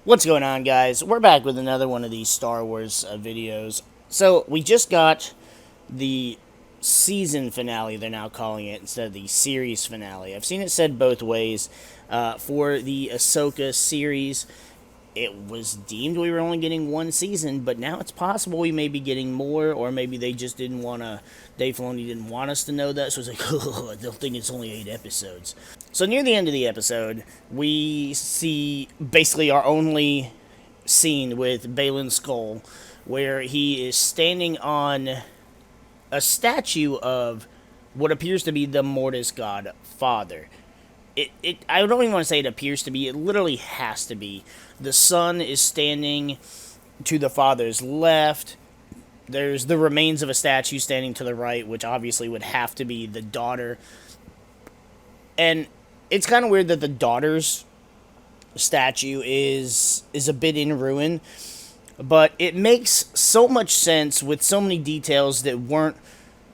What's going on, guys? We're back with another one of these Star Wars videos. So, we just got the season finale, they're now calling it, instead of the series finale. I've seen it said both ways. For the Ahsoka series, it was deemed we were only getting one season, but now it's possible we may be getting more, or maybe they just didn't want to, Dave Filoni didn't want us to know that, so it's like, oh, they'll think it's only 8 episodes. So near the end of the episode, we see basically our only scene with Baylan Skoll, where he is standing on a statue of what appears to be the Mortis God Father. I don't even want to say it appears to be, it literally has to be. The son is standing to the father's left. There's the remains of a statue standing to the right, which obviously would have to be the daughter. And it's kind of weird that the daughter's statue is a bit in ruin, but it makes so much sense with so many details that weren't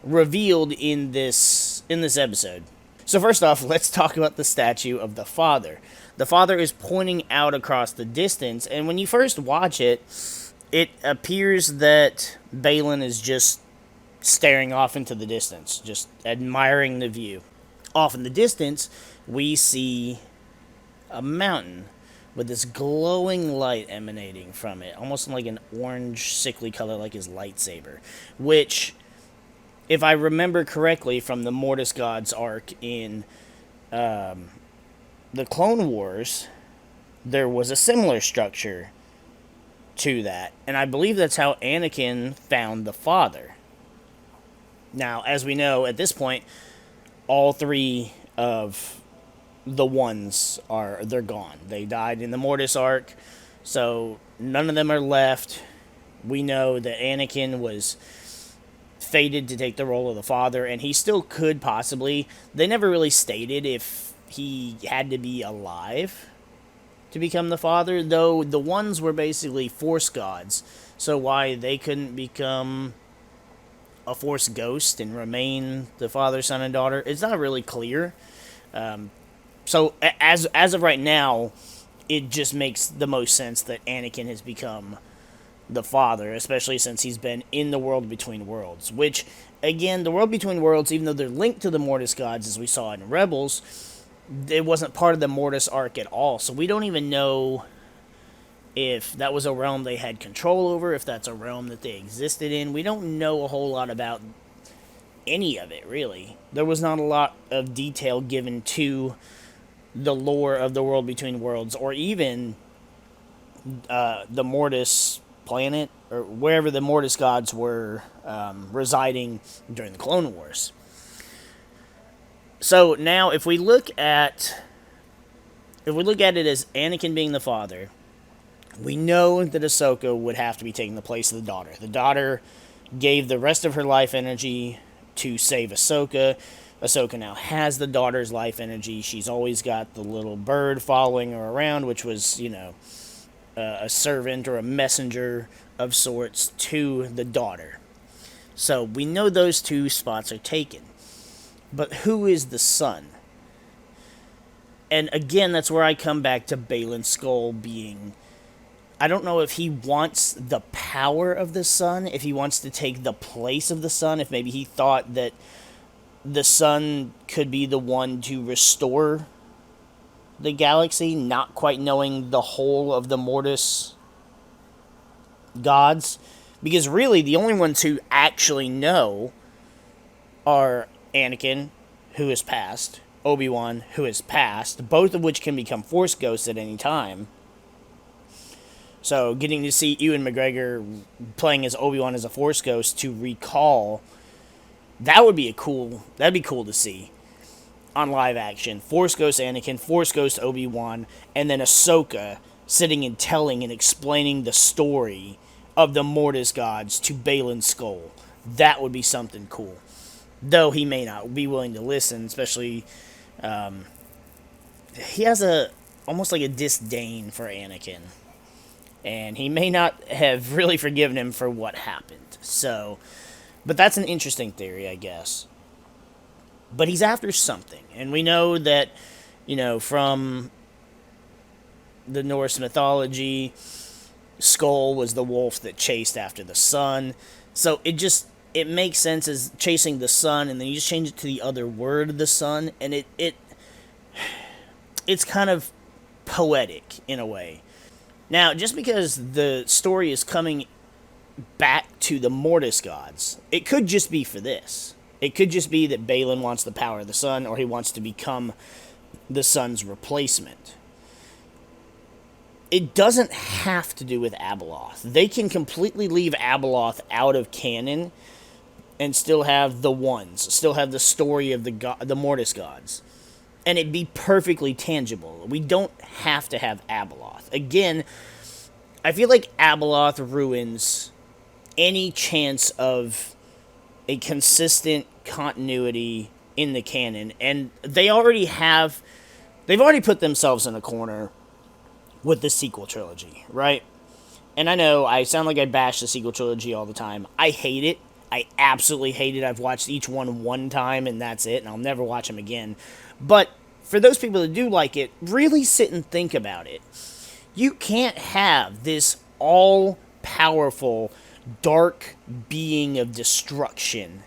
revealed in this episode. So first off, let's talk about the statue of the father. The father is pointing out across the distance, and when you first watch it, it appears that Baylan is just staring off into the distance, just admiring the view. Off in the distance, we see a mountain with this glowing light emanating from it, almost like an orange, sickly color like his lightsaber, which, if I remember correctly from the Mortis Gods arc in the Clone Wars, there was a similar structure to that, and I believe that's how Anakin found the father. Now, as we know, at this point, all three of the ones they're gone. They died in the Mortis arc, so none of them are left. We know that Anakin was fated to take the role of the father, and he still could possibly. They never really stated if he had to be alive to become the father, though the ones were basically Force gods, so why they couldn't become a Force ghost and remain the father, son, and daughter, it's not really clear. So as of right now, it just makes the most sense that Anakin has become the father, especially since he's been in the world between worlds. Which, again, the world between worlds, even though they're linked to the Mortis gods, as we saw in Rebels, it wasn't part of the Mortis arc at all. So we don't even know if that was a realm they had control over, if that's a realm that they existed in. We don't know a whole lot about any of it, really. There was not a lot of detail given to the lore of the world between worlds, or even the Mortis planet, or wherever the Mortis gods were residing during the Clone Wars. So now, if we look at it as Anakin being the father, we know that Ahsoka would have to be taking the place of the daughter. The daughter gave the rest of her life energy to save Ahsoka. Ahsoka now has the daughter's life energy. She's always got the little bird following her around, which was, a servant or a messenger of sorts to the daughter. So we know those two spots are taken. But who is the son? And again, that's where I come back to Baylan Skoll being... I don't know if he wants the power of the sun, if he wants to take the place of the sun, if maybe he thought that the sun could be the one to restore the galaxy, not quite knowing the whole of the Mortis gods. Because really, the only ones who actually know are Anakin, who has passed, Obi-Wan, who has passed, both of which can become Force ghosts at any time. So getting to see Ewan McGregor playing as Obi-Wan as a Force ghost to recall, that'd be cool to see on live action. Force ghost Anakin, Force ghost Obi-Wan, and then Ahsoka sitting and telling and explaining the story of the Mortis gods to Baylan Skoll. That would be something cool. Though he may not be willing to listen, especially he has almost like a disdain for Anakin. And he may not have really forgiven him for what happened. So, but that's an interesting theory, I guess. But he's after something. And we know that, from the Norse mythology, Skull was the wolf that chased after the sun. So it makes sense as chasing the sun, and then you just change it to the other word, the sun, and it's kind of poetic in a way. Now, just because the story is coming back to the Mortis gods, it could just be for this. It could just be that Balin wants the power of the sun, or he wants to become the sun's replacement. It doesn't have to do with Abeloth. They can completely leave Abeloth out of canon and still have the ones, still have the story of the Mortis gods. And it'd be perfectly tangible. We don't have to have Abeloth. Again, I feel like Abeloth ruins any chance of a consistent continuity in the canon. And they've already put themselves in a corner with the sequel trilogy, right? And I know I sound like I bash the sequel trilogy all the time. I hate it. I absolutely hate it. I've watched each one time, and that's it, and I'll never watch them again. But for those people that do like it, really sit and think about it. You can't have this all-powerful, dark being of destruction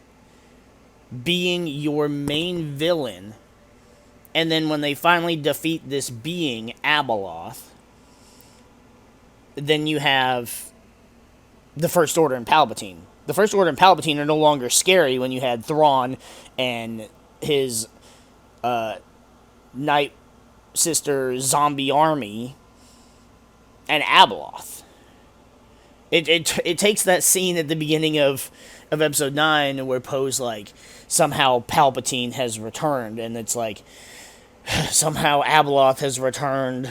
being your main villain, and then when they finally defeat this being, Abeloth, then you have the First Order and Palpatine. The First Order and Palpatine are no longer scary when you had Thrawn and his Night Sister zombie army and Abeloth. It takes that scene at the beginning of Episode 9 where Poe's like, somehow Palpatine has returned, and it's like, somehow Abeloth has returned.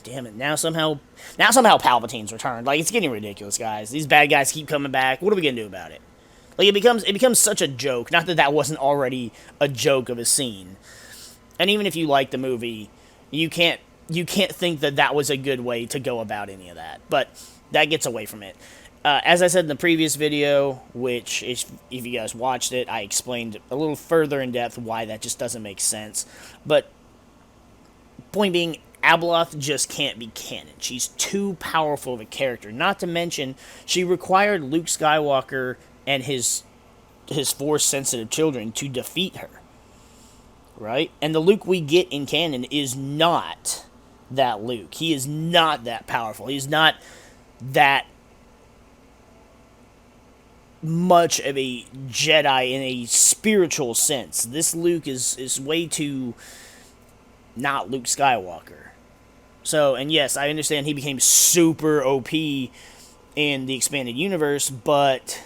Damn it, now somehow Palpatine's returned. Like, it's getting ridiculous, guys. These bad guys keep coming back. What are we gonna do about it? Like, it becomes such a joke. Not that wasn't already a joke of a scene. And even if you like the movie, you can't think that was a good way to go about any of that. But that gets away from it. As I said in the previous video, which, if you guys watched it, I explained a little further in depth why that just doesn't make sense. But, point being, Abeloth just can't be canon. She's too powerful of a character. Not to mention, she required Luke Skywalker and his Force-sensitive children to defeat her. Right? And the Luke we get in canon is not that Luke. He is not that powerful. He's not that much of a Jedi in a spiritual sense. This Luke is way too not Luke Skywalker. So, and yes, I understand he became super OP in the expanded universe, but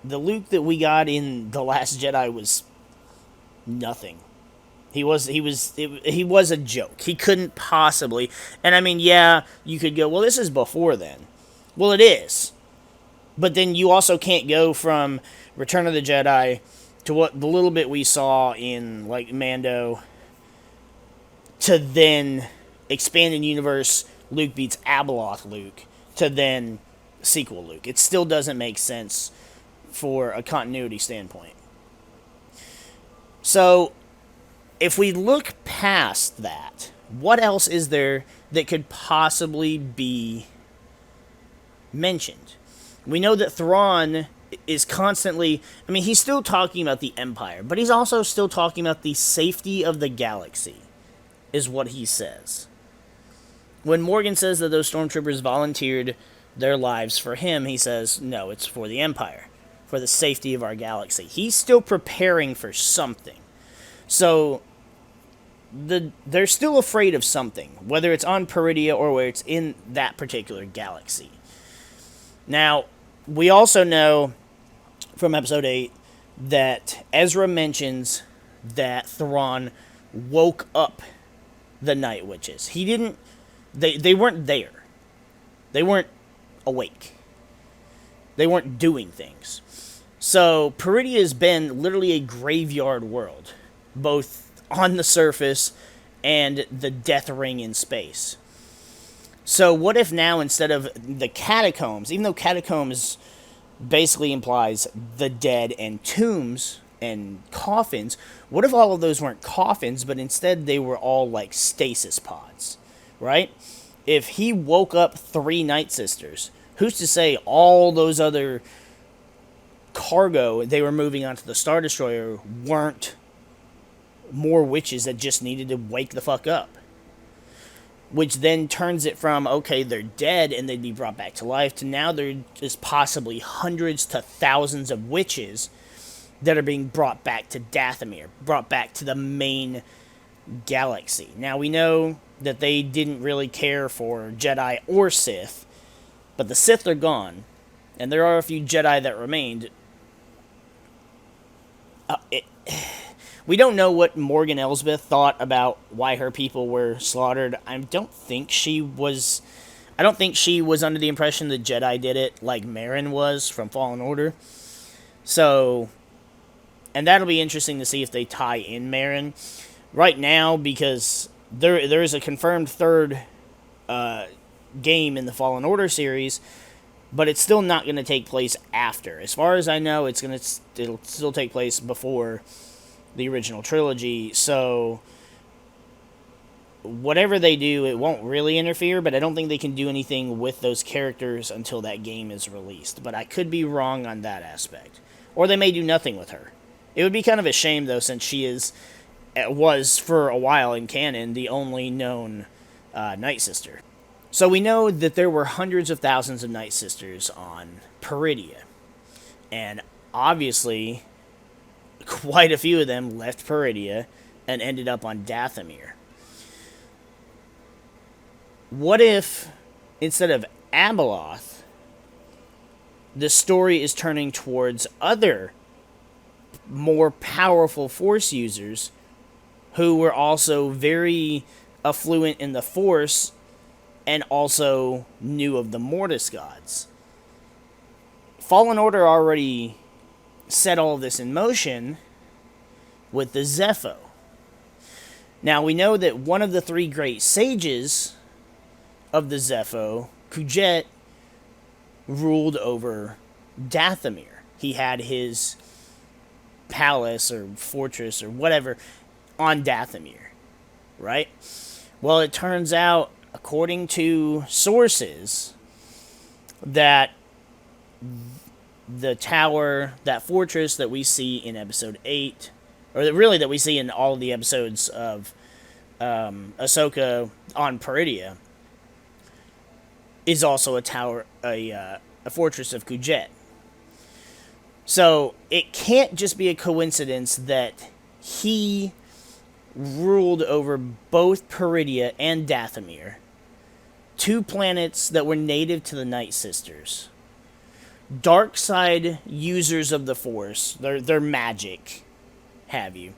the Luke that we got in The Last Jedi was nothing. He was a joke. He couldn't possibly, and I mean, yeah, you could go, well, this is before then. Well, it is. But then you also can't go from Return of the Jedi to what the little bit we saw in, like, Mando to then expanded universe Luke beats Abeloth Luke to then sequel Luke. It still doesn't make sense for a continuity standpoint. So, if we look past that, what else is there that could possibly be mentioned? We know that Thrawn is constantly, I mean, he's still talking about the Empire, but he's also still talking about the safety of the galaxy, is what he says. When Morgan says that those stormtroopers volunteered their lives for him, he says, no, it's for the Empire, for the safety of our galaxy. He's still preparing for something. So, they're still afraid of something, whether it's on Peridia or where it's in that particular galaxy. Now, we also know from Episode 8 that Ezra mentions that Thrawn woke up the Night Witches. He didn't, they weren't there. They weren't awake. They weren't doing things. So, Peridia has been literally a graveyard world, both on the surface and the Death Ring in space. So what if now, instead of the catacombs, even though catacombs basically implies the dead and tombs and coffins, what if all of those weren't coffins, but instead they were all like stasis pods, right? if he woke up 3 Night Sisters, who's to say all those other cargo they were moving onto the Star Destroyer weren't more witches that just needed to wake the fuck up? Which then turns it from, okay, they're dead and they'd be brought back to life, to now there is possibly hundreds to thousands of witches that are being brought back to Dathomir, brought back to the main galaxy. Now, we know that they didn't really care for Jedi or Sith, but the Sith are gone, and there are a few Jedi that remained. We don't know what Morgan Elsbeth thought about why her people were slaughtered. I don't think she was under the impression that Jedi did it like Marin was from Fallen Order. So, and that'll be interesting to see if they tie in Marin. Right now, because there is a confirmed third game in the Fallen Order series, but it's still not going to take place after. As far as I know, it'll still take place before the original trilogy, so whatever they do, it won't really interfere, but I don't think they can do anything with those characters until that game is released. But I could be wrong on that aspect. Or they may do nothing with her. It would be kind of a shame, though, since she was, for a while in canon, the only known Night Sister. So we know that there were hundreds of thousands of Night Sisters on Peridia. And obviously, quite a few of them left Peridia and ended up on Dathomir. What if, instead of Abeloth, the story is turning towards other, more powerful Force users who were also very affluent in the Force and also knew of the Mortis gods? Fallen Order already set all of this in motion with the Zeffo. Now, we know that one of the 3 great sages of the Zeffo, Kujet, ruled over Dathomir. He had his palace or fortress or whatever on Dathomir, right? Well, it turns out, according to sources, that the tower, that fortress that we see in episode 8, or really that we see in all of the episodes of Ahsoka on Peridia, is also a tower, a fortress of Kujet. So it can't just be a coincidence that he ruled over both Peridia and Dathomir, 2 planets that were native to the Night Sisters. Dark side users of the Force, their magic, have you.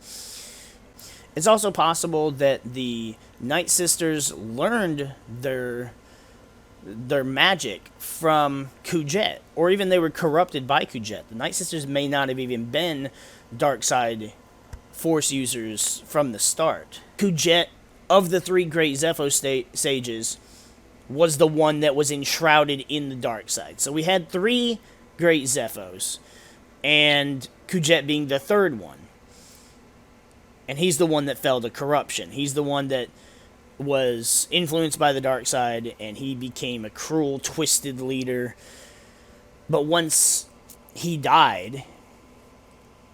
It's also possible that the Night Sisters learned their magic from Kujet, or even they were corrupted by Kujet. The Night Sisters may not have even been dark side Force users from the start. Kujet, of the 3 great Zeffo sages, was the one that was enshrouded in the dark side. So we had 3 great Zeffos, and Kujet being the 3rd one. And he's the one that fell to corruption. He's the one that was influenced by the dark side, and he became a cruel, twisted leader. But once he died,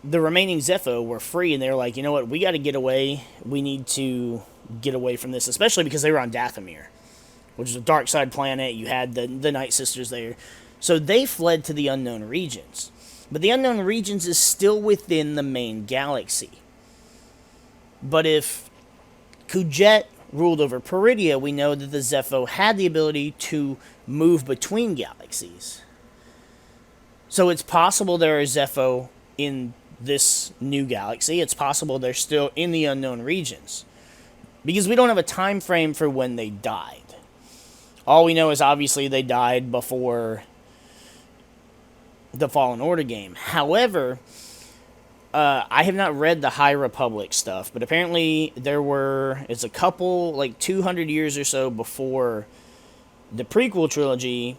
the remaining Zeffo were free, and they were like, you know what, we got to get away. We need to get away from this, especially because they were on Dathomir, which is a dark side planet. You had the Night Sisters there. So they fled to the Unknown Regions. But the Unknown Regions is still within the main galaxy. But if Kujet ruled over Peridia, we know that the Zeffo had the ability to move between galaxies. So it's possible there are Zeffo in this new galaxy. It's possible they're still in the Unknown Regions, because we don't have a time frame for when they died. All we know is obviously they died before the Fallen Order game. However, I have not read the High Republic stuff, but apparently it's a couple, like 200 years or so before the prequel trilogy,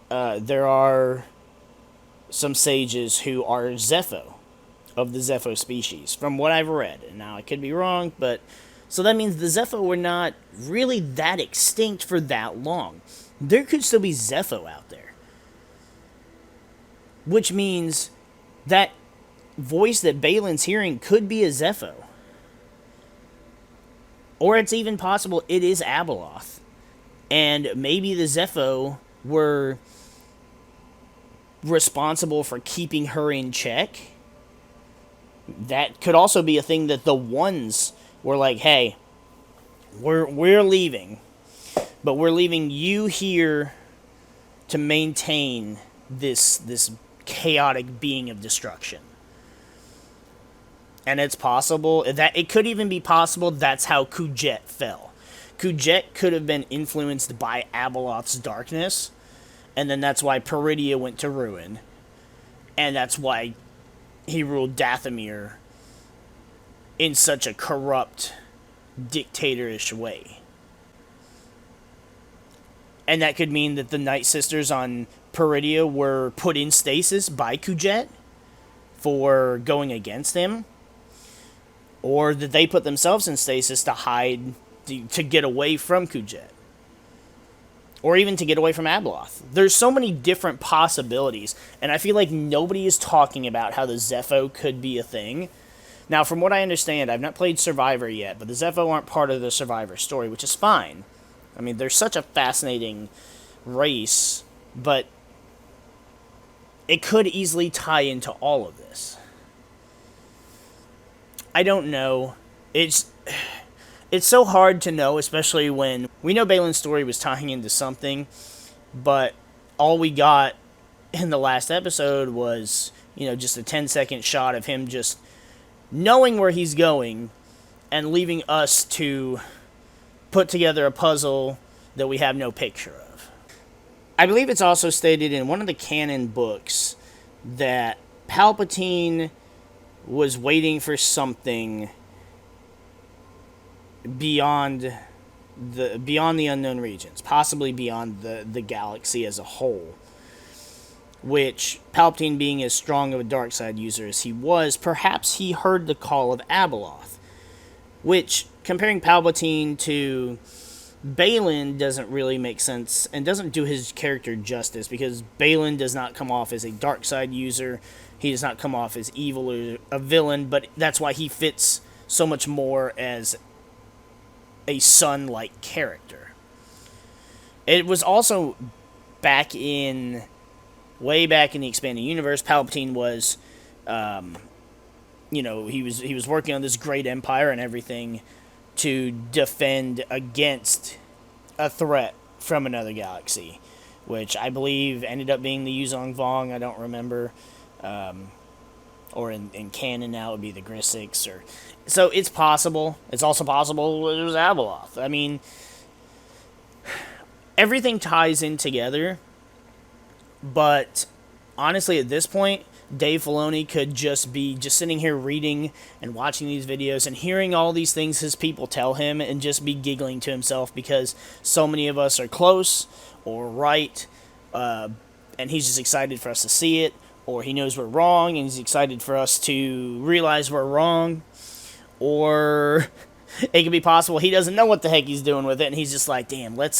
there are some sages who are Zeffo, of the Zeffo species, from what I've read. And now I could be wrong, but So that means the Zeffo were not really that extinct for that long. There could still be Zeffo out there. Which means that voice that Balin's hearing could be a Zeffo. Or it's even possible it is Abeloth. And maybe the Zeffo were responsible for keeping her in check. That could also be a thing that the ones were like, hey, we're leaving, but we're leaving you here to maintain this chaotic being of destruction. And it's possible that it could even be possible that's how Kujet fell. Kujet could have been influenced by Abeloth's darkness, and then that's why Peridia went to ruin, and that's why he ruled Dathomir in such a corrupt, dictatorish way. And that could mean that the Night Sisters on Peridia were put in stasis by Kujet for going against him, or that they put themselves in stasis to hide, to get away from Kujet, or even to get away from Abeloth. There's so many different possibilities, and I feel like nobody is talking about how the Zeffo could be a thing. Now, from what I understand, I've not played Survivor yet, but the Zeffo aren't part of the Survivor story, which is fine. I mean, they're such a fascinating race, but it could easily tie into all of this. I don't know. It's so hard to know, especially when we know Balin's story was tying into something, but all we got in the last episode was, just a 10-second shot of him just knowing where he's going and leaving us to put together a puzzle that we have no picture of. I believe it's also stated in one of the canon books that Palpatine was waiting for something beyond the unknown regions, possibly beyond the galaxy as a whole. Which, Palpatine being as strong of a dark side user as he was, perhaps he heard the call of Abeloth. Which, comparing Palpatine to Balin doesn't really make sense, and doesn't do his character justice, because Balin does not come off as a dark side user, he does not come off as evil or a villain, but that's why he fits so much more as a son-like character. It was also way back in the expanded universe, Palpatine was, he was working on this great empire and everything to defend against a threat from another galaxy, which I believe ended up being the Yuzong Vong. I don't remember. Or in canon now it would be the Grisics. So it's possible. It's also possible it was Abeloth. I mean, everything ties in together. But honestly, at this point, Dave Filoni could just be sitting here reading and watching these videos and hearing all these things his people tell him and just be giggling to himself because so many of us are close or right, and he's just excited for us to see it, or he knows we're wrong and he's excited for us to realize we're wrong, or it could be possible he doesn't know what the heck he's doing with it and he's just like, damn, let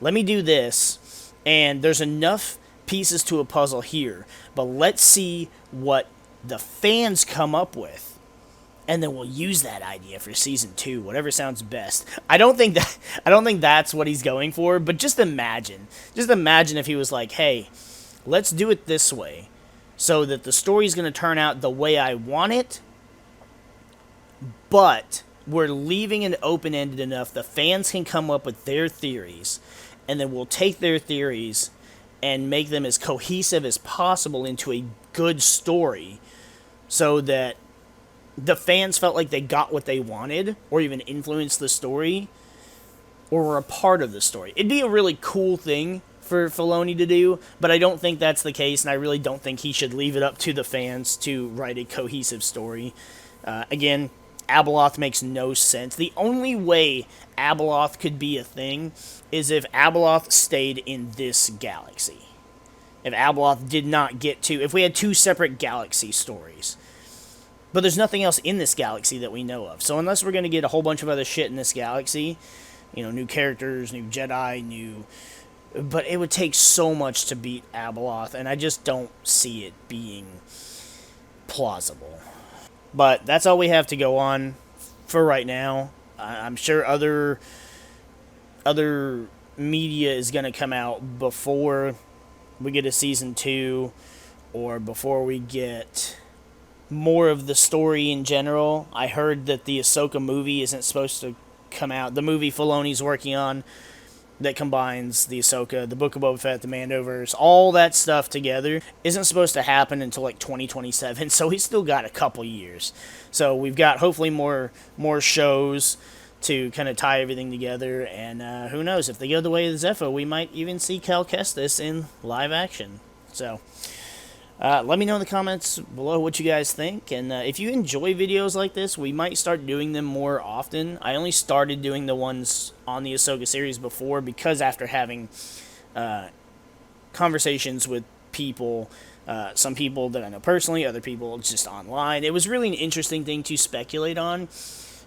me do this, and there's enough pieces to a puzzle here, but let's see what the fans come up with, and then we'll use that idea for season 2, whatever sounds best. I don't think that's what he's going for, but just imagine if he was like, hey, let's do it this way so that the story's going to turn out the way I want it, but we're leaving it open-ended enough the fans can come up with their theories, and then we'll take their theories and make them as cohesive as possible into a good story so that the fans felt like they got what they wanted, or even influenced the story, or were a part of the story. It'd be a really cool thing for Filoni to do, but I don't think that's the case, and I really don't think he should leave it up to the fans to write a cohesive story. Again, Abeloth makes no sense. The only way Abeloth could be a thing is if Abeloth stayed in this galaxy. If Abeloth did not get to... If we had 2 separate galaxy stories. But there's nothing else in this galaxy that we know of. So unless we're going to get a whole bunch of other shit in this galaxy, new characters, new Jedi, new... But it would take so much to beat Abeloth, and I just don't see it being plausible. But that's all we have to go on for right now. I'm sure other media is going to come out before we get a season 2, or before we get more of the story in general. I heard that the Ahsoka movie isn't supposed to come out. The movie Filoni's working on that combines the Ahsoka, the Book of Boba Fett, the Mandoverse, all that stuff together isn't supposed to happen until like 2027. So he's still got a couple years. So we've got hopefully more shows to kind of tie everything together. And who knows, if they go the way of the Zeffo, we might even see Cal Kestis in live action. So let me know in the comments below what you guys think, and if you enjoy videos like this, we might start doing them more often. I only started doing the ones on the Ahsoka series before because after having conversations with people, some people that I know personally, other people just online, it was really an interesting thing to speculate on,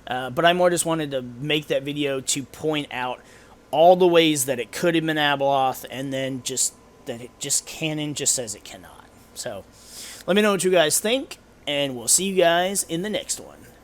but I more just wanted to make that video to point out all the ways that it could have been Abeloth, and then just that it just canon just says it cannot. So, let me know what you guys think, and we'll see you guys in the next one.